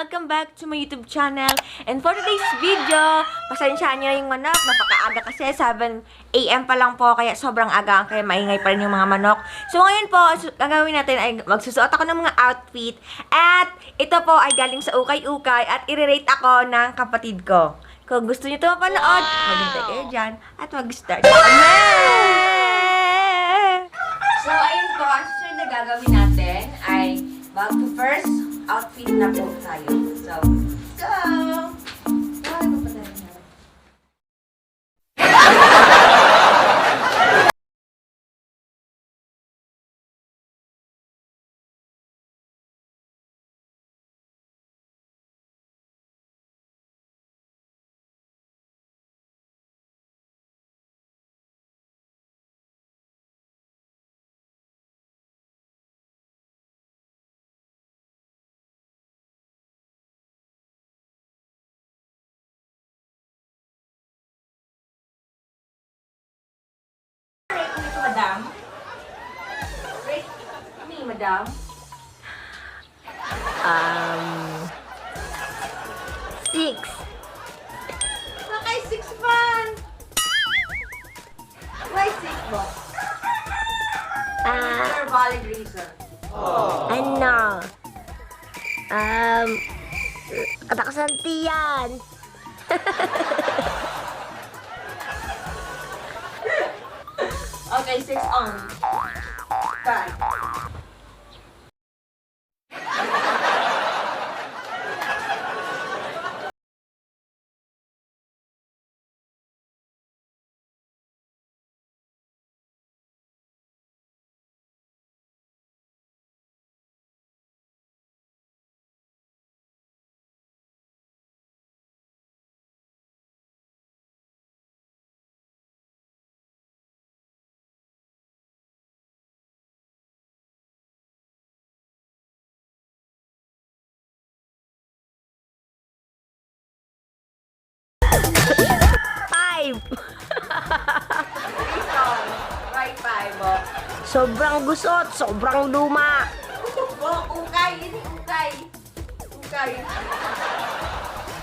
Welcome back to my YouTube channel. And for today's video, pasensyahan nyo na yung manok. Napakaaga kasi, 7 AM pa lang po, kaya sobrang aga, kaya maingay pa rin yung mga manok. So ngayon po, gagawin natin ay magsusuot ako ng mga outfit. At ito po ay galing sa ukay-ukay at i-rate ako ng kapatid ko. Kung gusto nyo ito mapanood, maghintay kayo dyan at mag-start kami! So ayun po, ang susunod na gagawin natin ay back to first outfit na po tayo. So, go! Ay, mapadali na. Rate mo ito, madam? Rate me, madam? 6. Bakay 6 man! Why 6 mo? Is there a valid reason? Ano? Kataksantiyan. Okay, 6 on. Bye. Five. Reason. Why 5 mo? Sobrang gusot, sobrang luma. Ukay, yun yung ukay. Ukay.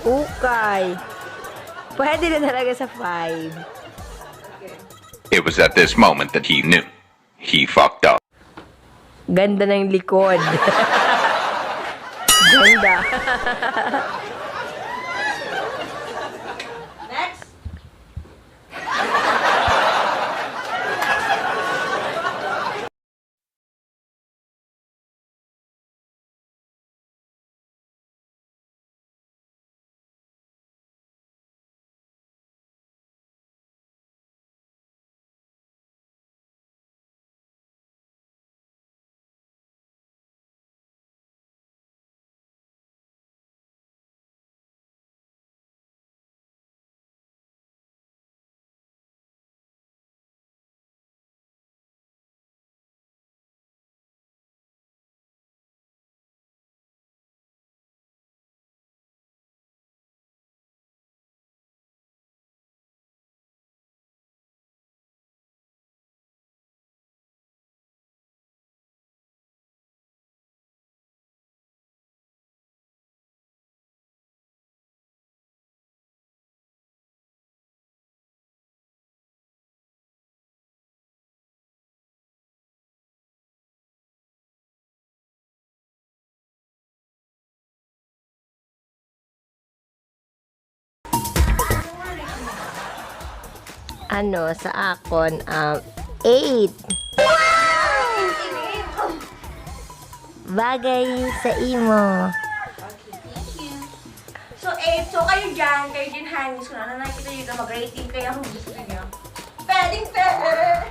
Ukay. Pwede na talaga sa 5. Okay. It was at this moment that he knew. He fucked up. Ganda ng likod. Ganda. Next. Ano, sa akon, 8. Bagay sa imo. Okay, thank you. So, 8. So, kayo dyan hangis ko na nakikita dito, mag-rating kayo kung gusto nyo. Pwedeng pwede!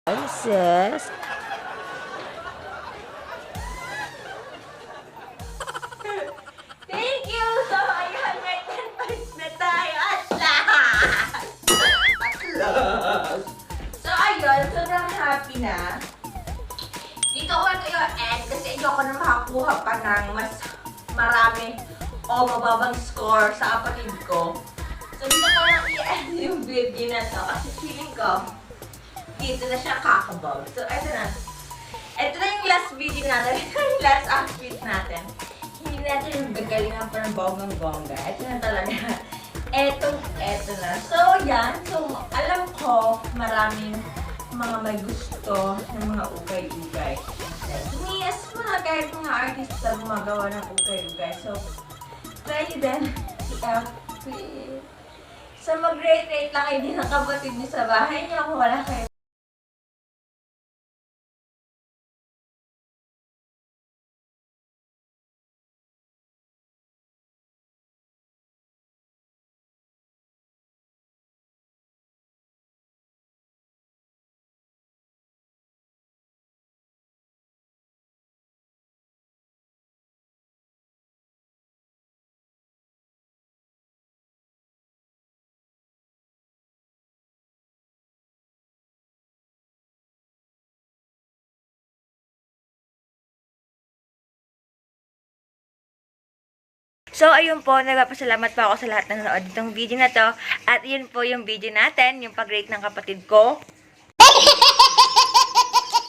Sis. Thank you! So, ayun, may 10 points na tayo at last! At last! So, ayun, sobrang happy na. Dito ko ito yung end kasi ayoko na makakuha pa ng mas marami o mababang score sa kapatid ko. So, dito ko lang i-end yung video na to kasi feeling ko dito na siya kakabog. So, ito na. Ito na yung last video natin. Ito yung last outfit natin. Hindi natin yung gagalingan pa ng bonggang-bongga. Ito na talaga. Eto na. So, yan. So, alam ko maraming mga may gusto ng mga ukay-ukay. Yes, mga kahit mga artista gumagawa ng ukay-ukay. So, try nyo din i-outfit. So, mag-rate-rate lang kayo din ng kapatid nyo sa bahay nyo kung wala kayo. So, ayun po, nagpapasalamat po ako sa lahat ng nanood ditong video na to. At yun po yung video natin, yung pag-rate ng kapatid ko.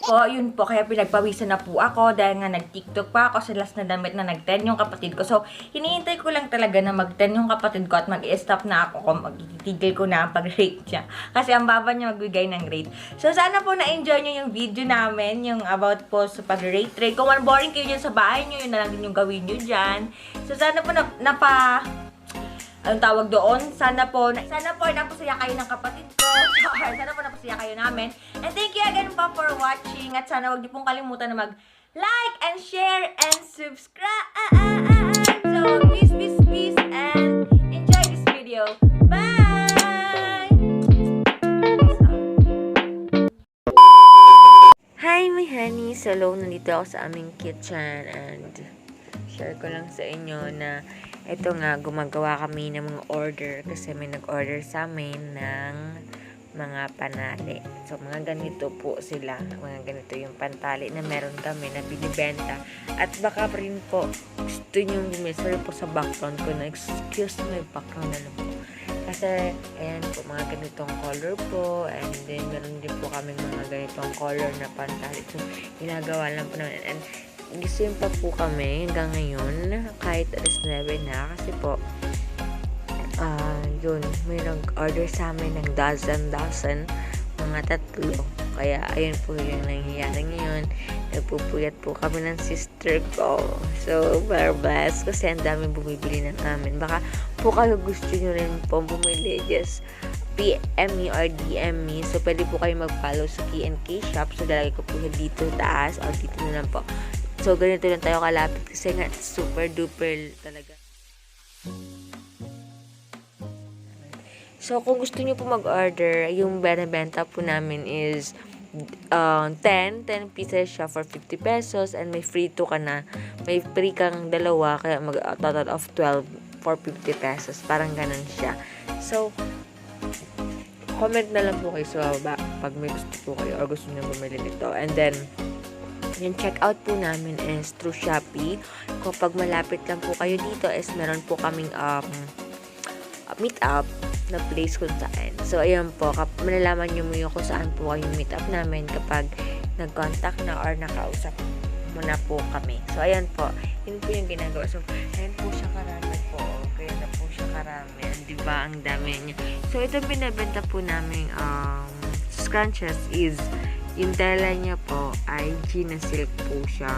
Po, yun po, kaya pinagpawisan na po ako dahil nga nag-TikTok pa ako sa last na damit na nag-10 yung kapatid ko. So, hinihintay ko lang talaga na mag-10 yung kapatid ko at mag-stop na ako kung magtitigil ko na ang pag-rate niya. Kasi ang baba niya magbigay ng rate. So, sana po na-enjoy niyo yung video namin, yung about po sa pag-rate. Kung boring kayo dyan sa bahay niyo, yun na lang din yung gawin niyo dyan. So, sana po anong tawag doon? Sana po napasaya kayo ng kapatid ko. Sana po napasaya kayo namin. And thank you again po for watching. At sana huwag niyo pong kalimutan na mag-like and share and subscribe. So, peace, and enjoy this video. Bye! Hi, my honey. So, nandito ako sa aming kitchen and share ko lang sa inyo na ito nga, gumagawa kami ng mga order kasi may nag-order sa amin ng mga panali. So, mga ganito po sila. Mga ganito yung pantali na meron kami na binibenta. At baka rin po, gusto nyo bumili. Sorry po sa background ko na. Excuse my background na lang po. Kasi, ayan po, mga ganitong color po. And then, meron din po kami mga ganitong color na pantali. So, ginagawa lang po namin. And, gising pa po kami hanggang ngayon kahit alas 9 na kasi po yun, may nag-order sa amin ng dozen mga 3 kaya ayun po yung nangyayari ngayon. Nagpupuyat po kami ng sister ko, so very blessed kasi ang daming bumibili ng amin. Baka po kayo gusto nyo rin po bumili, just PM me or DM me. So pwede po kayo mag-follow sa K&K shop. So dalagay ko po dito taas or dito na lang po. So, ganito lang tayo kalapit kasi nga super duper talaga. So, kung gusto niyo po mag-order, yung benebenta po namin is 10 pieces siya for 50 pesos and may free 2 ka na. May free kang 2 kaya mag-total of 12 for 50 pesos. Parang ganun siya. So, comment na lang po kayo sa baba pag may gusto po kayo or gusto niyo bumili nito. And then, yung checkout po namin is through Shopee. Kapag malapit lang po kayo dito is meron po kaming meet up na place kung saan. So, ayan po. Malalaman nyo mo yung kung saan po yung meet up namin kapag nag-contact na or nakausap mo na po kami. So, ayan po. Yun po yung ginagawa. So, ayan po siya karami po. Kaya na po siya karami. Diba? Ang dami niya. So, ito binabenta po namin scrunches is yung tela niya po ay Gina silk po siya.